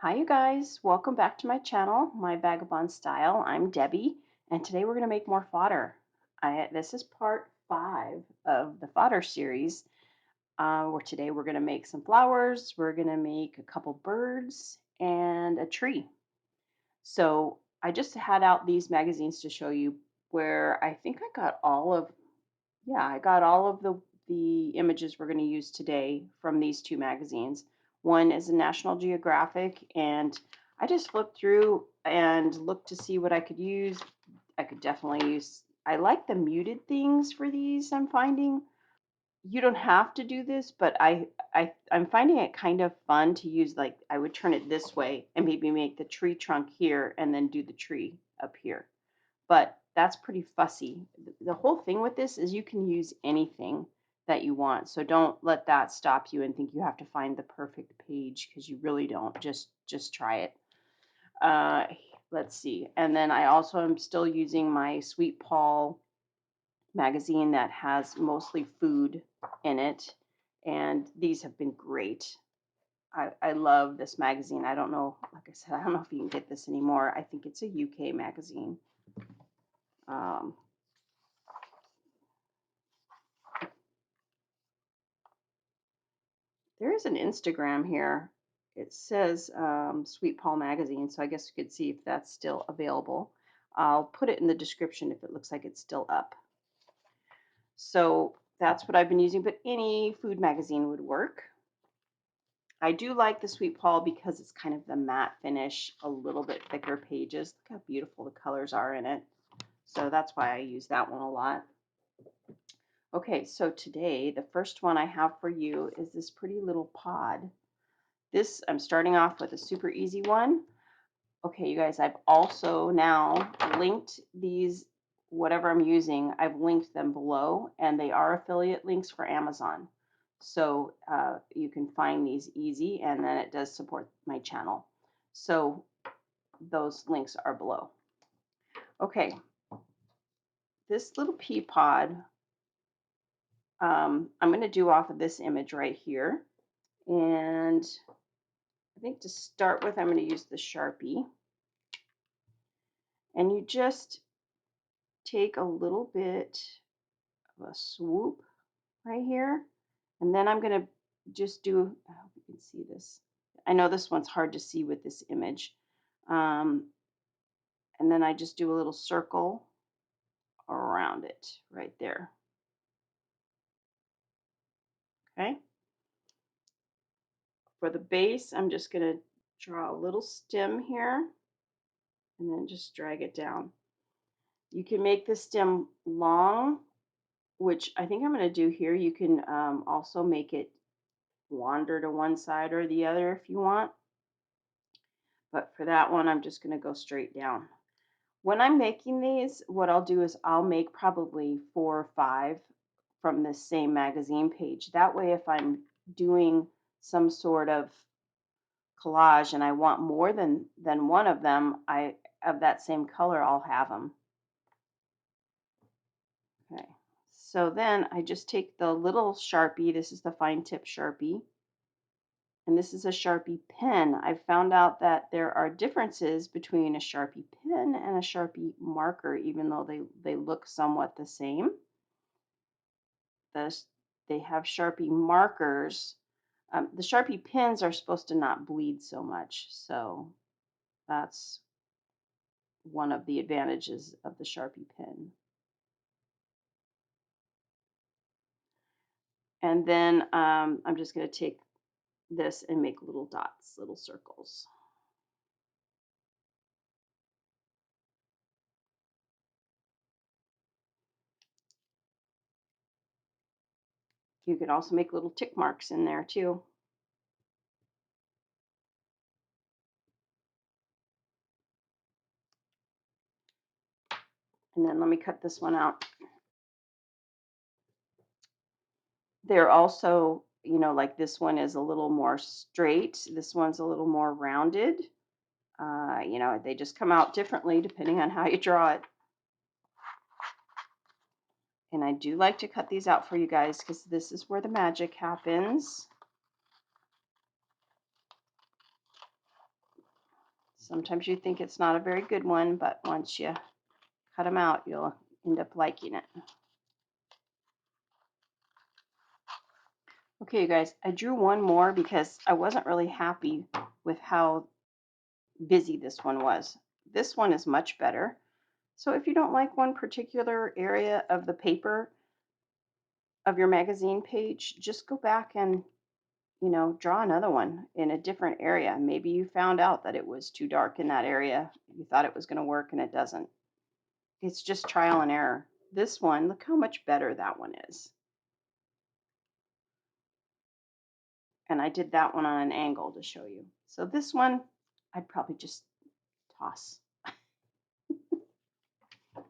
Hi you guys, welcome back to my channel, My Vagabond Style. I'm Debbie, and today we're going to make more fodder. This is part 5 of the fodder series, where today we're going to make some flowers, we're going to make a couple birds, and a tree. So I just had out these magazines to show you where I think I got all of, yeah, I got all of the images we're going to use today from these two magazines. One is a National Geographic, and I just flipped through and looked to see what I could use. I could definitely use, I like the muted things for these, I'm finding. You don't have to do this, but I'm finding it kind of fun to use, like I would turn it this way and maybe make the tree trunk here and then do the tree up here, but that's pretty fussy. The whole thing with this is you can use anything that you want. So don't let that stop you and think you have to find the perfect page, because you really don't. Just try it. Uh, let's see. And then I also am still using my Sweet Paul magazine that has mostly food in it. And these have been great. I love this magazine. I don't know, like I said, I don't know if you can get this anymore. I think it's a UK magazine. Um, There is an Instagram here. It says Sweet Paul Magazine, so I guess you could see if that's still available. I'll put it in the description if it looks like it's still up. So that's what I've been using, but any food magazine would work. I do like the Sweet Paul because it's kind of the matte finish, a little bit thicker pages. Look how beautiful the colors are in it. So that's why I use that one a lot. Okay, so today the first one I have for you is this pretty little pod. This, I'm starting off with a super easy one. Okay, you guys, I've also now linked these, whatever I'm using, I've linked them below, and they are affiliate links for Amazon. So you can find these easy, and then it does support my channel. So those links are below. Okay, this little pea pod, I'm going to do off of this image right here. And I think to start with, I'm going to use the Sharpie. And you just take a little bit of a swoop right here. And then I'm going to just do, I hope you can see this. I know this one's hard to see with this image. And then I just do a little circle around it right there. Okay. For the base, I'm just going to draw a little stem here and then just drag it down. You can make the stem long, which I think I'm going to do here. You can also make it wander to one side or the other if you want. But for that one, I'm just going to go straight down. When I'm making these, what I'll do is I'll make probably 4 or 5 from this same magazine page. That way, if I'm doing some sort of collage and I want more than one of them, of that same color, I'll have them. Okay. So then I just take the little Sharpie. This is the fine tip Sharpie. And this is a Sharpie pen. I've found out that there are differences between a Sharpie pen and a Sharpie marker, even though they look somewhat the same. They have Sharpie markers. The Sharpie pens are supposed to not bleed so much, so that's one of the advantages of the Sharpie pen. And then I'm just going to take this and make little dots, little circles. You can also make little tick marks in there too. And then let me cut this one out. They're also, you know, like this one is a little more straight. This one's a little more rounded. You know, they just come out differently depending on how you draw it. And I do like to cut these out for you guys because this is where the magic happens. Sometimes you think it's not a very good one, but once you cut them out, you'll end up liking it. Okay, you guys, I drew one more because I wasn't really happy with how busy this one was. This one is much better. So if you don't like one particular area of the paper of your magazine page, just go back and, draw another one in a different area. Maybe you found out that it was too dark in that area. You thought it was going to work and it doesn't. It's just trial and error. This one, look how much better that one is. And I did that one on an angle to show you. So this one, I'd probably just toss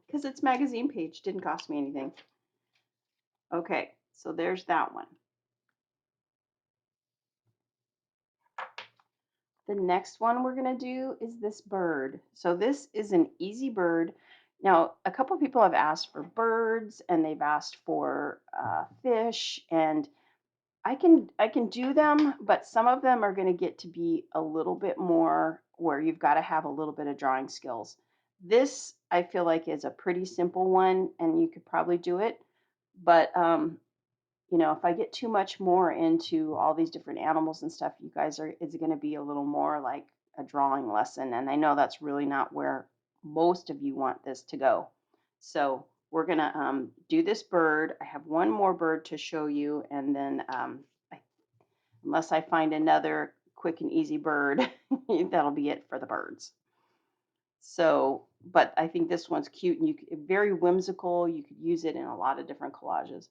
because it's magazine page, didn't cost me anything. Okay, so there's that one. The next one we're going to do is this bird. So this is an easy bird. Now, a couple people have asked for birds and they've asked for fish, and I can do them, but some of them are going to get to be a little bit more where you've got to have a little bit of drawing skills. This I feel like is a pretty simple one, and you could probably do it. But if I get too much more into all these different animals and stuff, you guys it's going to be a little more like a drawing lesson. And I know that's really not where most of you want this to go. So we're going to do this bird. I have one more bird to show you, and then unless I find another quick and easy bird, that'll be it for the birds. So, but I think this one's cute and very whimsical. You could use it in a lot of different collages.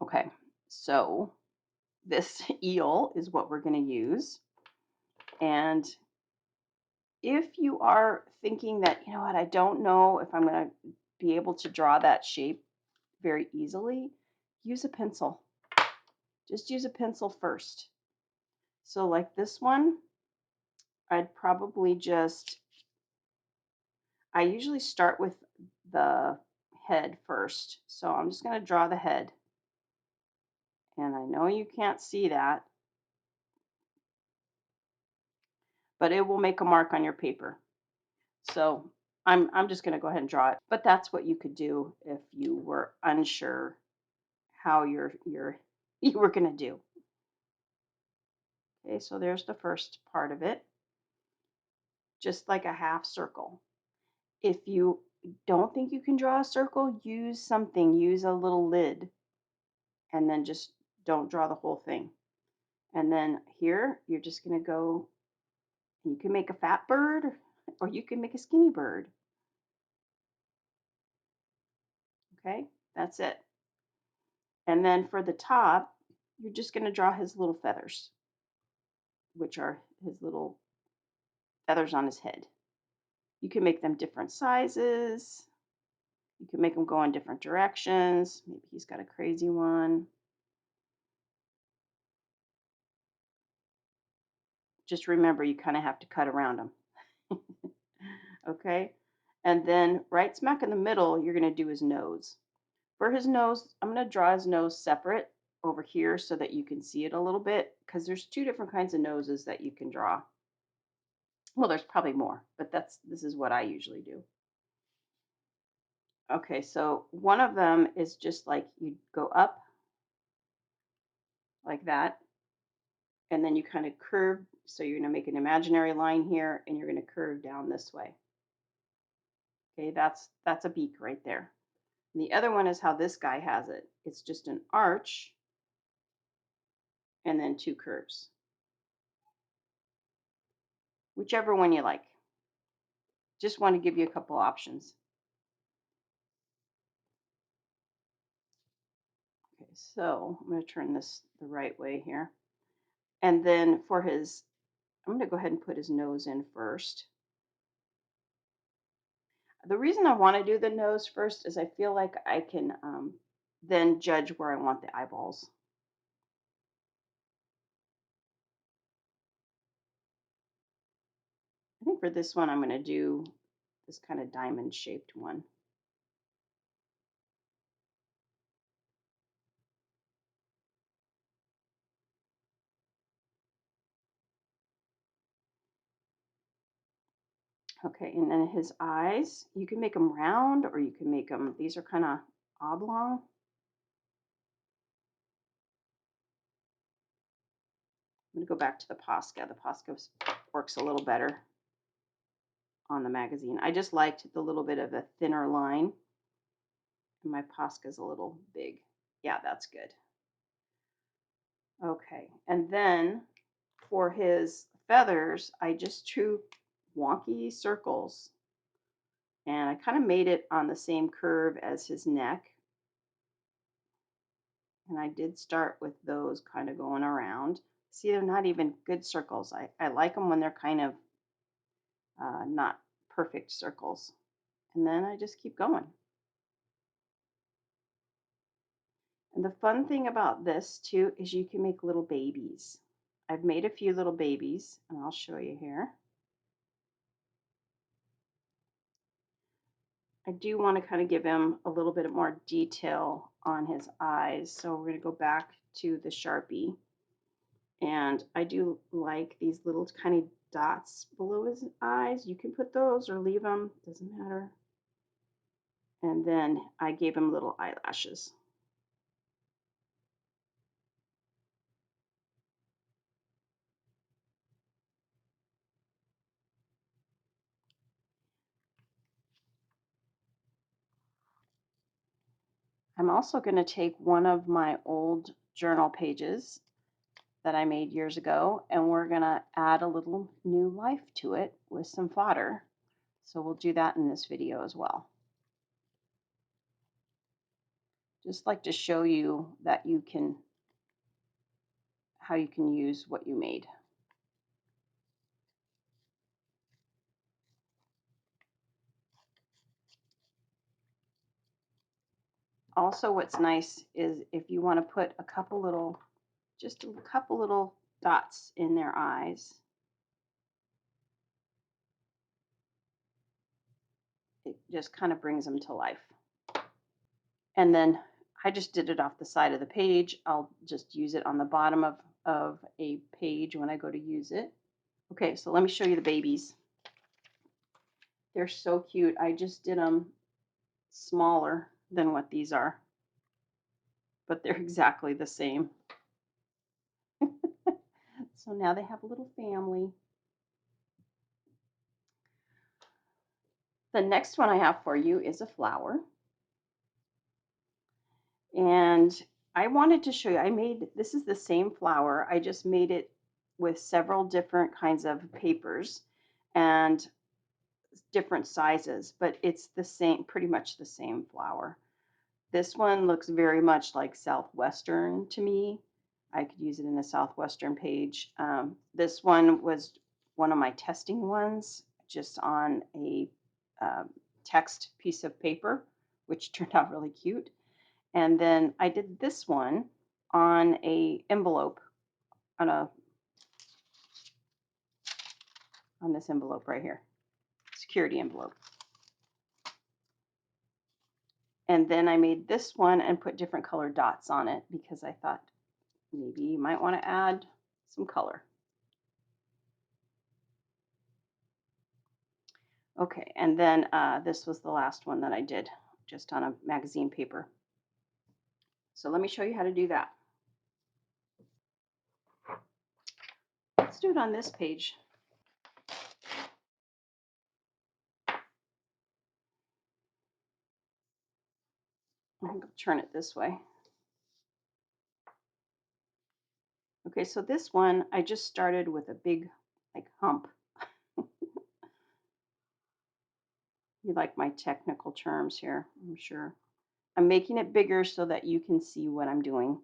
Okay, so this eel is what we're going to use. And if you are thinking that, you know what, I don't know if I'm going to be able to draw that shape very easily, use a pencil. Just use a pencil first. So like this one, I'd probably I usually start with the head first. So I'm just going to draw the head. And I know you can't see that, but it will make a mark on your paper. So I'm just going to go ahead and draw it. But that's what you could do if you were unsure how you were going to do. Okay, so there's the first part of it. Just like a half circle. If you don't think you can draw a circle, use something, use a little lid, and then just don't draw the whole thing. And then here, you're just going to go, you can make a fat bird or you can make a skinny bird. Okay, that's it. And then for the top, you're just going to draw his little feathers, which are his little feathers on his head. You can make them different sizes. You can make them go in different directions. Maybe he's got a crazy one. Just remember, you kind of have to cut around them. Okay? And then right smack in the middle, you're going to do his nose. For his nose, I'm going to draw his nose separate over here so that you can see it a little bit, because there's two different kinds of noses that you can draw. Well, there's probably more, but this is what I usually do. Okay, so one of them is just like you go up like that, and then you kind of curve. So you're going to make an imaginary line here, and you're going to curve down this way. Okay, that's a beak right there. And the other one is how this guy has it. It's just an arch and then two curves. Whichever one you like. Just want to give you a couple options. Okay, so I'm going to turn this the right way here. And then for his, I'm going to go ahead and put his nose in first. The reason I want to do the nose first is I feel like I can then judge where I want the eyeballs. I think for this one, I'm going to do this kind of diamond shaped one. Okay, and then his eyes, you can make them round or you can make them, these are kind of oblong. I'm going to go back to the Posca. The Posca works a little better on the magazine. I just liked the little bit of a thinner line. And my Posca's a little big. Yeah, that's good. Okay, and then for his feathers, I just drew wonky circles. And I kind of made it on the same curve as his neck. And I did start with those kind of going around. See, they're not even good circles. I like them when they're kind of not perfect circles. And then I just keep going. And the fun thing about this too is you can make little babies. I've made a few little babies and I'll show you here. I do want to kind of give him a little bit more detail on his eyes. So we're going to go back to the Sharpie. And I do like these little tiny dots below his eyes. You can put those or leave them, doesn't matter. And then I gave him little eyelashes. I'm also going to take one of my old journal pages that I made years ago, and we're going to add a little new life to it with some fodder. So we'll do that in this video as well. Just like to show you that you can, how you can use what you made. Also, what's nice is if you want to put a couple little, just a couple little dots in their eyes, it just kind of brings them to life. And then I just did it off the side of the page. I'll just use it on the bottom of a page when I go to use it. Okay, so let me show you the babies. They're so cute. I just did them smaller than what these are, but they're exactly the same. So now they have a little family. The next one I have for you is a flower. And I wanted to show you, I made, this is the same flower. I just made it with several different kinds of papers and different sizes, but it's the same, pretty much the same flower. This one looks very much like Southwestern to me. I could use it in a Southwestern page. This one was one of my testing ones, just on a text piece of paper, which turned out really cute. And then I did this one on a envelope, on a on this envelope right here, security envelope. And then I made this one and put different colored dots on it because I thought maybe you might want to add some color. Okay, and then this was the last one that I did just on a magazine paper. So let me show you how to do that. Let's do it on this page. I'm going to turn it this way. Okay, so this one I just started with a big like hump. You like my technical terms here, I'm sure. I'm making it bigger so that you can see what I'm doing.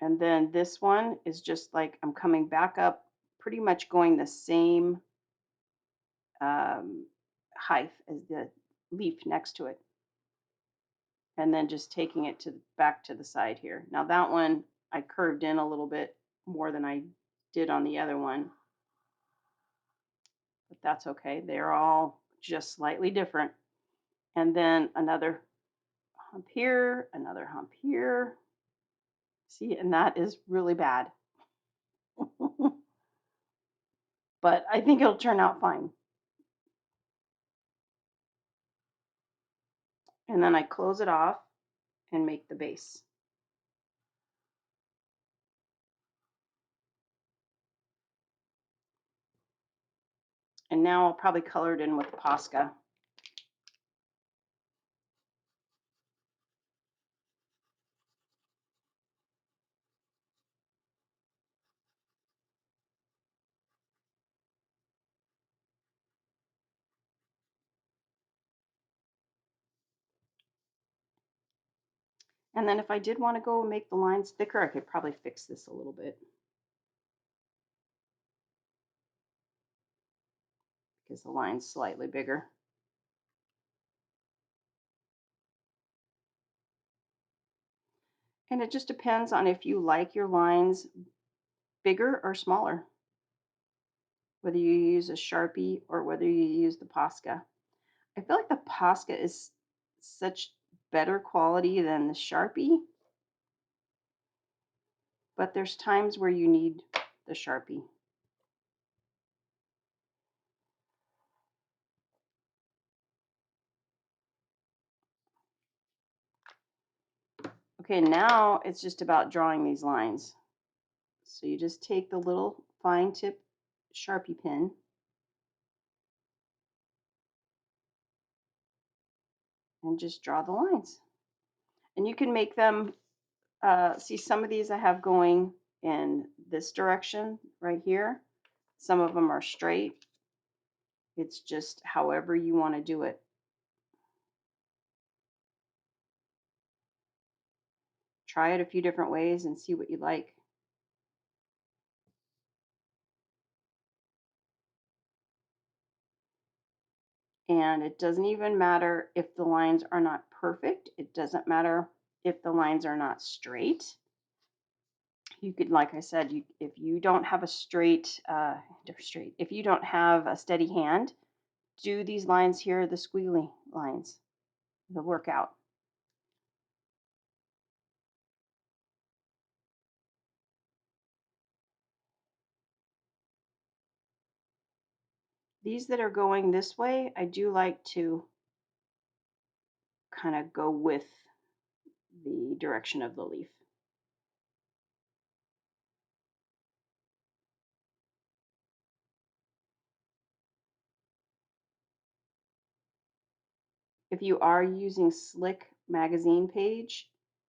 And then this one is just like I'm coming back up, pretty much going the same height as the leaf next to it. And then just taking it to back to the side here. Now that one I curved in a little bit more than I did on the other one, but that's okay. They're all just slightly different. And then another hump here, another hump here. See, and that is really bad. but I think it'll turn out fine. And then I close it off and make the base. And now I'll probably color it in with Posca. And then if I did want to go make the lines thicker, I could probably fix this a little bit because the line's slightly bigger. And it just depends on if you like your lines bigger or smaller, whether you use a Sharpie or whether you use the Posca. I feel like the Posca is such better quality than the Sharpie, but there's times where you need the Sharpie. Okay, now it's just about drawing these lines. So you just take the little fine tip Sharpie pen and just draw the lines. And you can make them, see some of these I have going in this direction right here. Some of them are straight. It's just however you want to do it. Try it a few different ways and see what you like. And it doesn't even matter if the lines are not perfect. It doesn't matter if the lines are not straight. You could, like I said, if you don't have a if you don't have a steady hand, do these lines here, the squiggly lines. They'll work out. These that are going this way, I do like to kind of go with the direction of the leaf. If you are using Slick magazine page,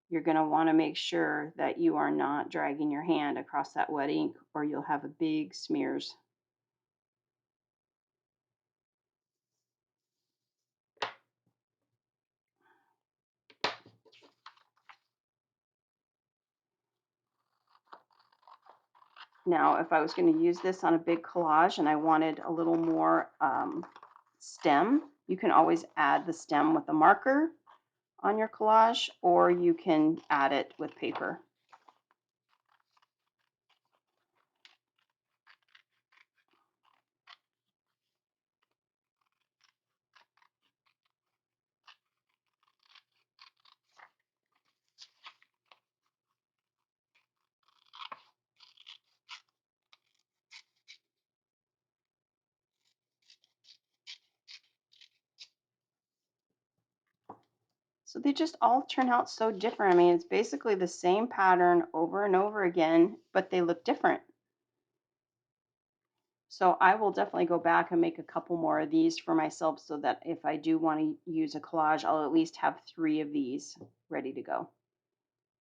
you're going to want to make sure that you are not dragging your hand across that wet ink or you'll have a big smears. Now, if I was going to use this on a big collage and I wanted a little more stem, you can always add the stem with a marker on your collage, or you can add it with paper. So they just all turn out so different. I mean, it's basically the same pattern over and over again, but they look different. So I will definitely go back and make a couple more of these for myself so that if I do want to use a collage, I'll at least have 3 of these ready to go.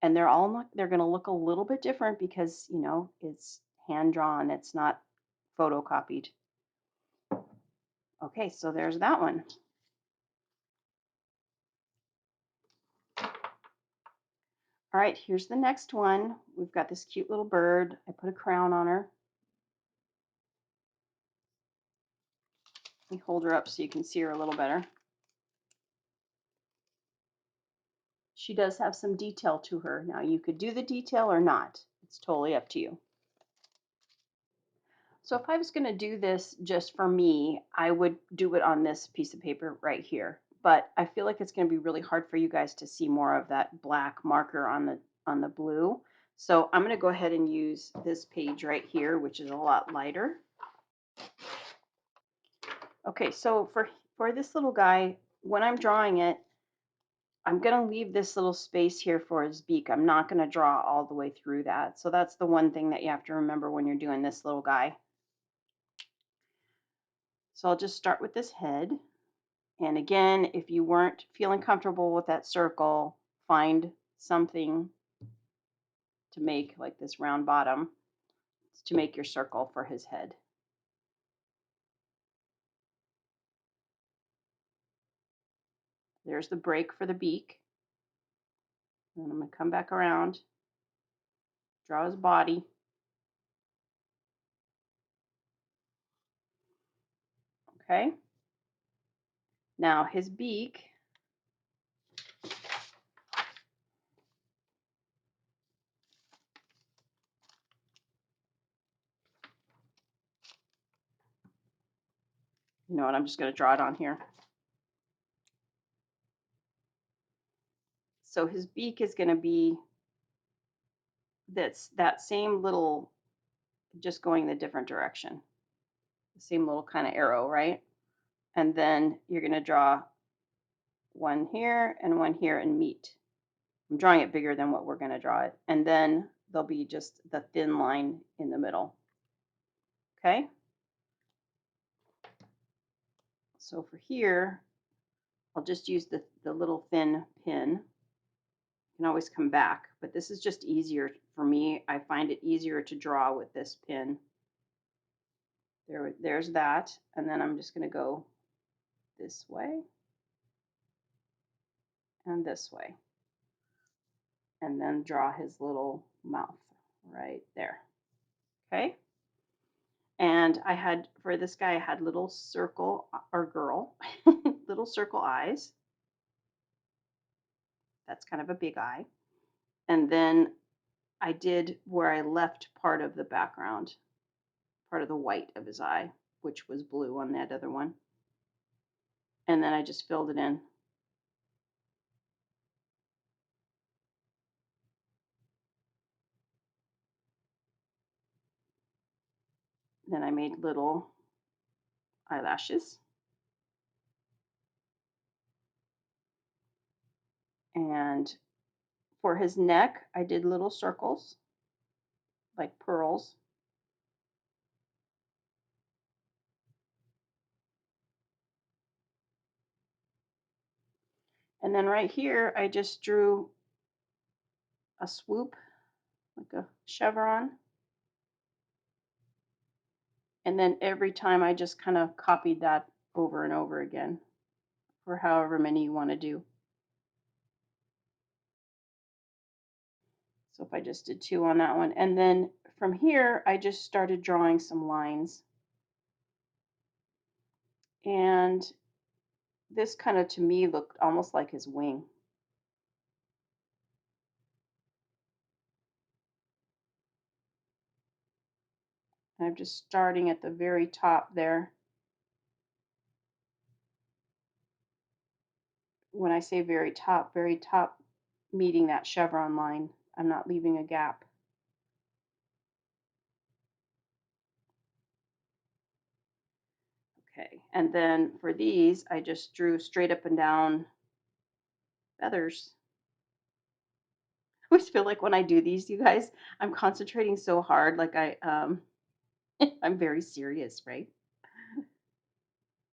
And they're going to look a little bit different because, you know, it's hand drawn, it's not photocopied. Okay, so there's that one. All right, here's the next one. We've got this cute little bird. I put a crown on her. Let me hold her up so you can see her a little better. She does have some detail to her. Now you could do the detail or not. It's totally up to you. So if I was going to do this just for me, I would do it on this piece of paper right here. But I feel like it's going to be really hard for you guys to see more of that black marker on the blue. So I'm going to go ahead and use this page right here, which is a lot lighter. Okay, so for this little guy, when I'm drawing it, I'm going to leave this little space here for his beak. I'm not going to draw all the way through that. So that's the one thing that you have to remember when you're doing this little guy. So I'll just start with this head. And again, if you weren't feeling comfortable with that circle, find something to make, like this round bottom, to make your circle for his head. There's the break for the beak. And I'm going to come back around, draw his body. Okay. Now his beak, you know what, I'm just going to draw it on here. So his beak is going to be that same little, just going the different direction. The same little kind of arrow, right? And then you're going to draw one here and one here and meet. I'm drawing it bigger than what we're going to draw it. And then there'll be just the thin line in the middle. Okay? So for here, I'll just use the little thin pin. You can always come back, but this is just easier for me. I find it easier to draw with this pin. There's that. And then I'm just going to go this way and this way. And then draw his little mouth right there. Okay? And I had, for this guy, I had little circle, or girl, little circle eyes. That's kind of a big eye. And then I did where I left part of the background, part of the white of his eye, which was blue on that other one. And then I just filled it in. Then I made little eyelashes. And for his neck, I did little circles, like pearls. And then right here, I just drew a swoop, like a chevron. And then every time I just kind of copied that over and over again for however many you want to do. So if I just did 2 on that one, and then from here, I just started drawing some lines. And this kind of to me looked almost like his wing. And I'm just starting at the very top there. When I say very top meeting that chevron line. I'm not leaving a gap. Okay, and then for these, I just drew straight up and down feathers. I always feel like when I do these, you guys, I'm concentrating so hard, like I'm very serious, right?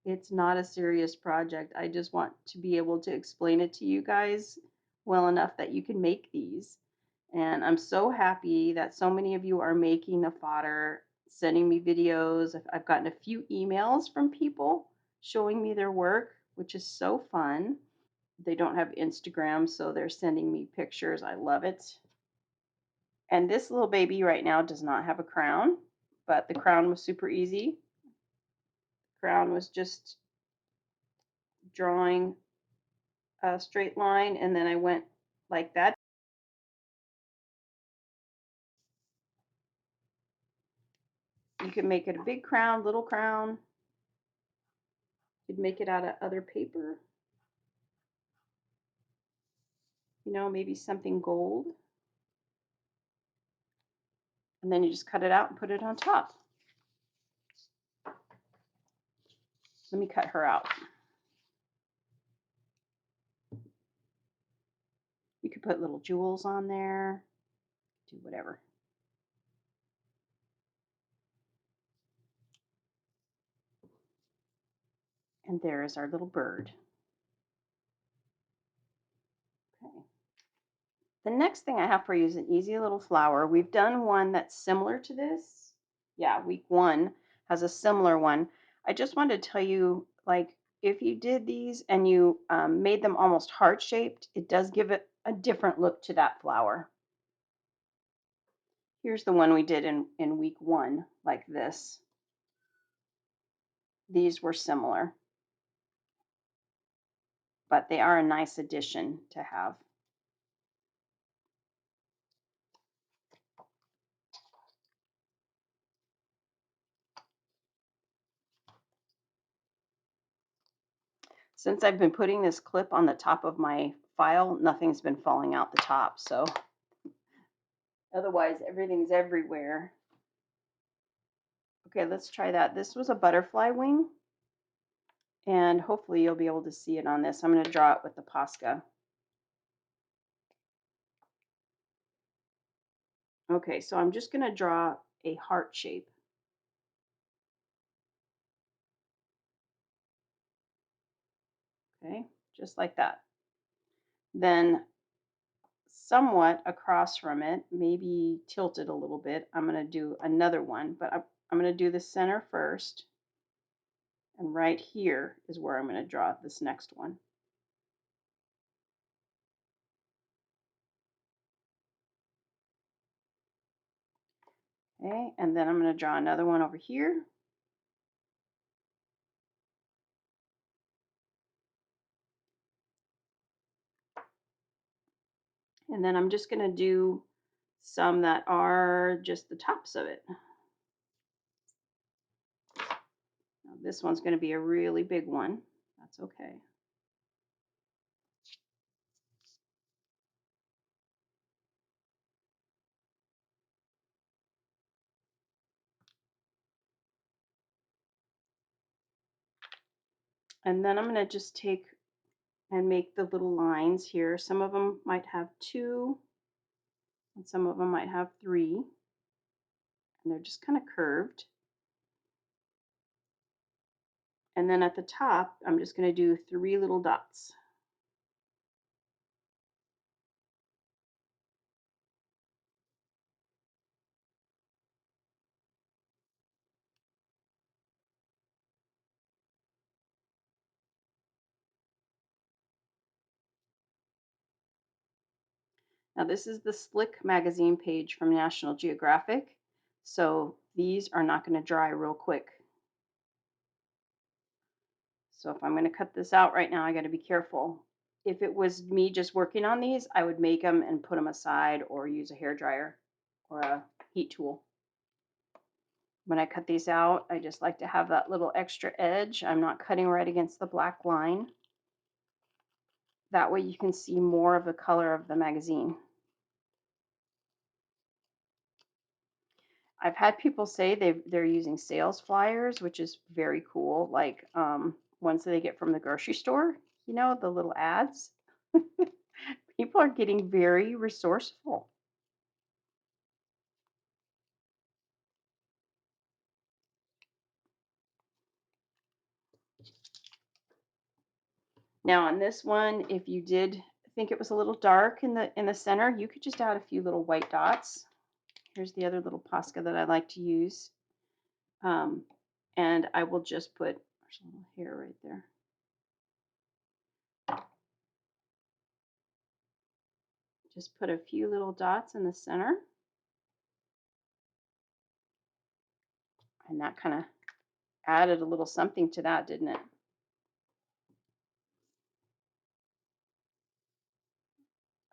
It's not a serious project. I just want to be able to explain it to you guys well enough that you can make these. And I'm so happy that so many of you are making the fodder, sending me videos. I've gotten a few emails from people showing me their work, which is so fun. They don't have Instagram, so they're sending me pictures. I love it. And this little baby right now does not have a crown, but the crown was super easy. The crown was just drawing a straight line, and then I went like that. You can make it a big crown, little crown. You could make it out of other paper. You know, maybe something gold. And then you just cut it out and put it on top. Let me cut her out. You could put little jewels on there, do whatever. And there is our little bird. Okay. The next thing I have for you is an easy little flower. We've done one that's similar to this. Yeah, week 1 has a similar one. I just wanted to tell you, like, if you did these and you made them almost heart-shaped, it does give it a different look to that flower. Here's the one we did in week 1, like this. These were similar, but they are a nice addition to have. Since I've been putting this clip on the top of my file, nothing's been falling out the top, so otherwise everything's everywhere. Okay, let's try that. This was a butterfly wing, and hopefully you'll be able to see it on this. I'm going to draw it with the Posca. Okay, so I'm just going to draw a heart shape. Okay, just like that. Then somewhat across from it, maybe tilted a little bit, I'm going to do another one, but I'm going to do the center first. And right here is where I'm going to draw this next one. Okay, and then I'm going to draw another one over here. And then I'm just going to do some that are just the tops of it. Now, this one's going to be a really big one. That's okay. And then I'm going to just take and make the little lines here. Some of them might have 2, and some of them might have 3. And they're just kind of curved. And then at the top, I'm just going to do 3 little dots. Now this is the Slick magazine page from National Geographic, so these are not going to dry real quick. So if I'm going to cut this out right now, I got to be careful. If it was me just working on these, I would make them and put them aside or use a hair dryer or a heat tool. When I cut these out, I just like to have that little extra edge. I'm not cutting right against the black line. That way you can see more of the color of the magazine. I've had people say they're using sales flyers, which is very cool, like ones that they get from the grocery store, you know, the little ads. People are getting very resourceful. Now on this one, if you did think it was a little dark in the center, you could just add a few little white dots. Here's the other little Posca that I like to use. And I will just put, there's a little hair right there. Just put a few little dots in the center. And that kind of added a little something to that, didn't it?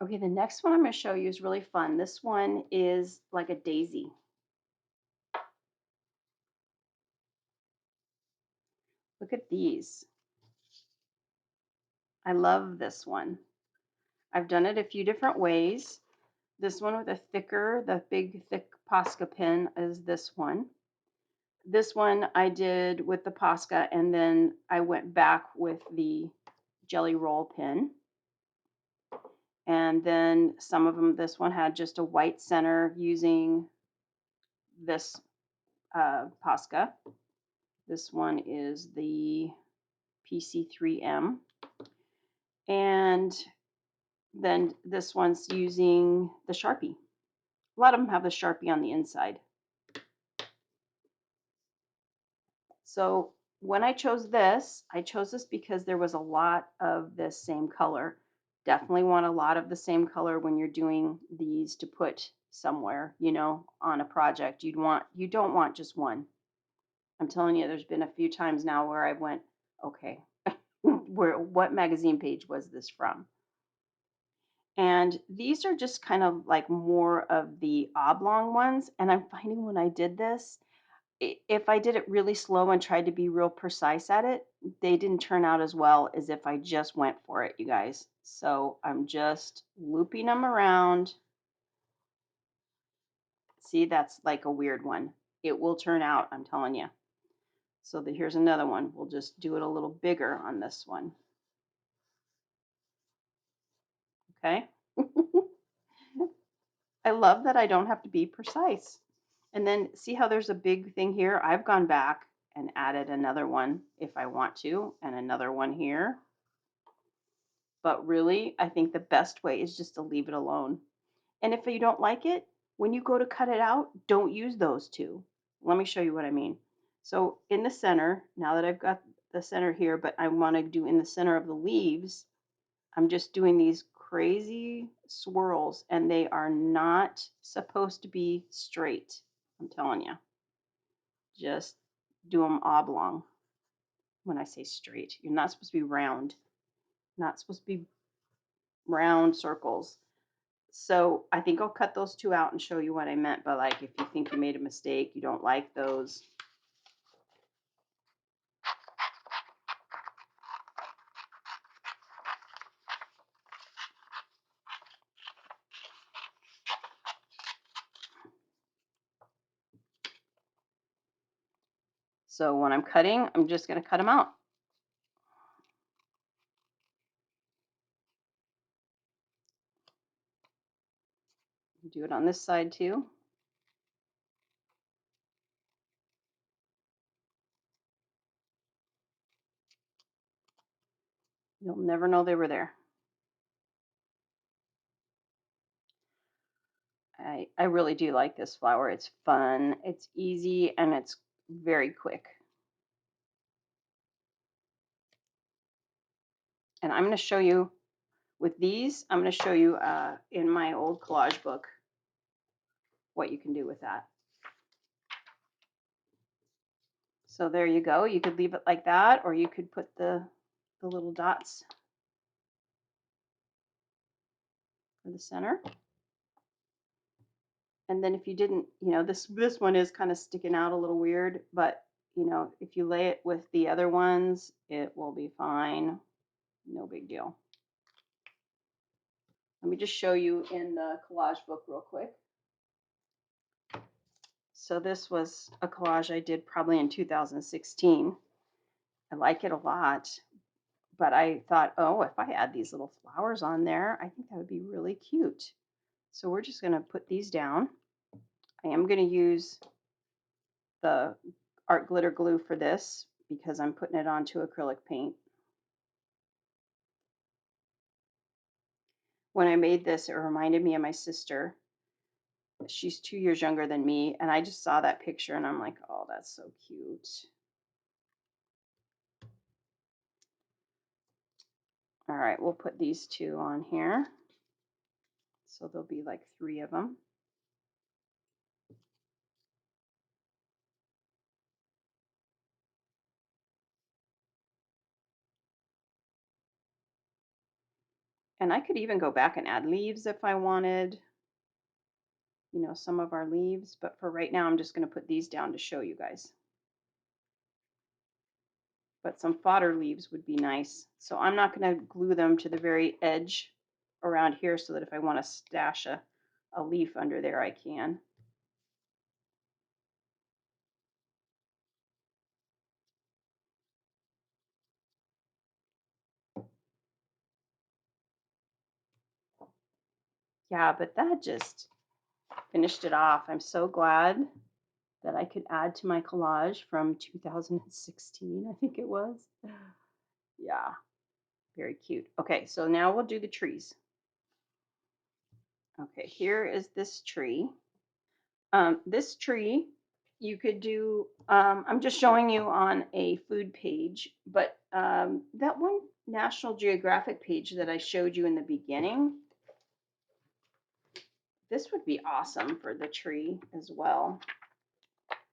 Okay, the next one I'm going to show you is really fun. This one is like a daisy. Look at these. I love this one. I've done it a few different ways. This one with a thicker, the big thick Posca pen is this one. This one I did with the Posca, and then I went back with the jelly roll pin. And then some of them, this one had just a white center using this Posca. This one is the PC3M. And then this one's using the Sharpie. A lot of them have the Sharpie on the inside. So when I chose this because there was a lot of this same color. Definitely want a lot of the same color when you're doing these to put somewhere, on a project. You don't want just one. I'm telling you, there's been a few times now where I went, okay, what magazine page was this from? And these are just kind of like more of the oblong ones. And I'm finding when I did this, if I did it really slow and tried to be real precise at it, they didn't turn out as well as if I just went for it, you guys. So I'm just looping them around. See, that's like a weird one. It will turn out, I'm telling you. So here's another one. We'll just do it a little bigger on this one. Okay. I love that I don't have to be precise. And then see how there's a big thing here? I've gone back and added another one if I want to, and another one here. But really, I think the best way is just to leave it alone. And if you don't like it, when you go to cut it out, don't use those two. Let me show you what I mean. So in the center, now that I've got the center here, but I want to do in the center of the leaves, I'm just doing these crazy swirls, and they are not supposed to be straight. I'm telling you, just do them oblong. When I say straight, you're not supposed to be round, not supposed to be round circles. So I think I'll cut those two out and show you what I meant. But like, if you think you made a mistake, you don't like those. So when I'm cutting, I'm just going to cut them out. Do it on this side too. You'll never know they were there. I really do like this flower. It's fun, it's easy, and it's very quick. And I'm going to show you with these, I'm going to show you in my old collage book what you can do with that. So there you go. You could leave it like that, or you could put the little dots for the center. And then if you didn't, this one is kind of sticking out a little weird, but if you lay it with the other ones, it will be fine. No big deal. Let me just show you in the collage book real quick. So this was a collage I did probably in 2016. I like it a lot, but I thought, oh, if I add these little flowers on there, I think that would be really cute. So we're just going to put these down. I am going to use the art glitter glue for this because I'm putting it onto acrylic paint. When I made this, it reminded me of my sister. She's 2 years younger than me, and I just saw that picture and I'm like, oh, that's so cute. All right, we'll put these two on here. So there'll be like 3 of them. And I could even go back and add leaves if I wanted, some of our leaves. But for right now, I'm just going to put these down to show you guys. But some fodder leaves would be nice. So I'm not going to glue them to the very edge around here so that if I want to stash a leaf under there, I can. Yeah, but that just finished it off. I'm so glad that I could add to my collage from 2016, I think it was. Yeah, very cute. Okay, so now we'll do the trees. Okay, here is this tree. This tree, you could do, I'm just showing you on a food page, but that one National Geographic page that I showed you in the beginning, this would be awesome for the tree as well.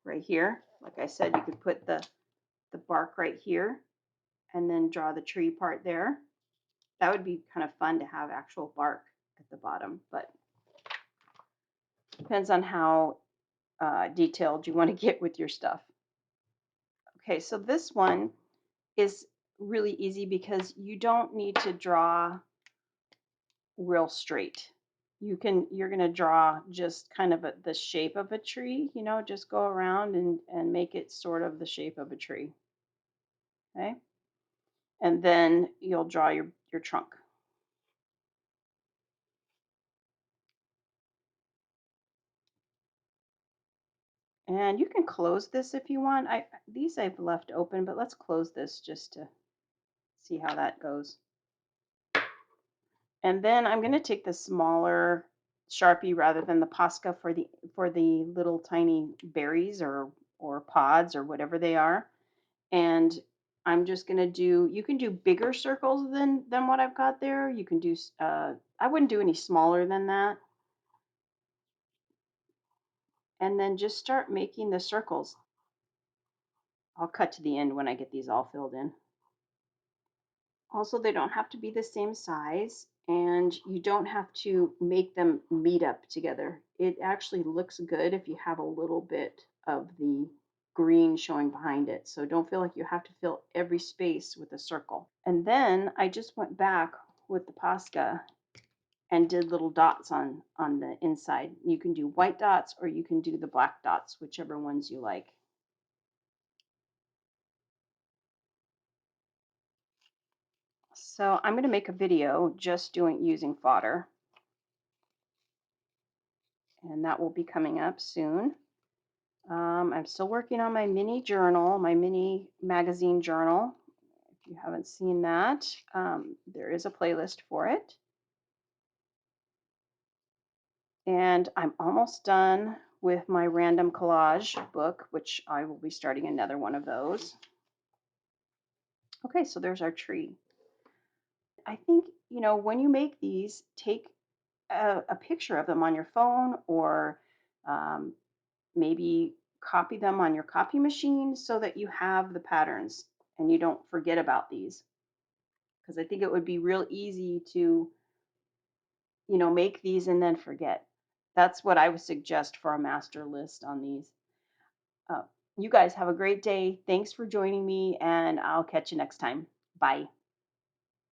Right here, like I said, you could put the bark right here and then draw the tree part there. That would be kind of fun to have actual bark at the bottom, but depends on how detailed you want to get with your stuff. Okay, so this one is really easy because you don't need to draw real straight. You're going to draw just kind of the shape of a tree, just go around and make it sort of the shape of a tree. Okay? And then you'll draw your trunk. And you can close this if you want. These I've left open, but let's close this just to see how that goes. And then I'm going to take the smaller Sharpie rather than the Posca for the little tiny berries or pods or whatever they are. And I'm just going to do, you can do bigger circles than what I've got there. You can do, I wouldn't do any smaller than that. And then just start making the circles. I'll cut to the end when I get these all filled in. Also, they don't have to be the same size, and you don't have to make them meet up together. It actually looks good if you have a little bit of the green showing behind it. So don't feel like you have to fill every space with a circle. And then I just went back with the Posca and did little dots on the inside. You can do white dots or you can do the black dots, whichever ones you like. So I'm going to make a video just using fodder, and that will be coming up soon. I'm still working on my mini journal, my mini magazine journal. If you haven't seen that, there is a playlist for it. And I'm almost done with my random collage book, which I will be starting another one of those. Okay, so there's our tree. I think, when you make these, take a picture of them on your phone or um, maybe copy them on your copy machine so that you have the patterns and you don't forget about these. Because I think it would be real easy to, make these and then forget. That's what I would suggest for a master list on these. Uh, you guys have a great day. Thanks for joining me, and I'll catch you next time. Bye.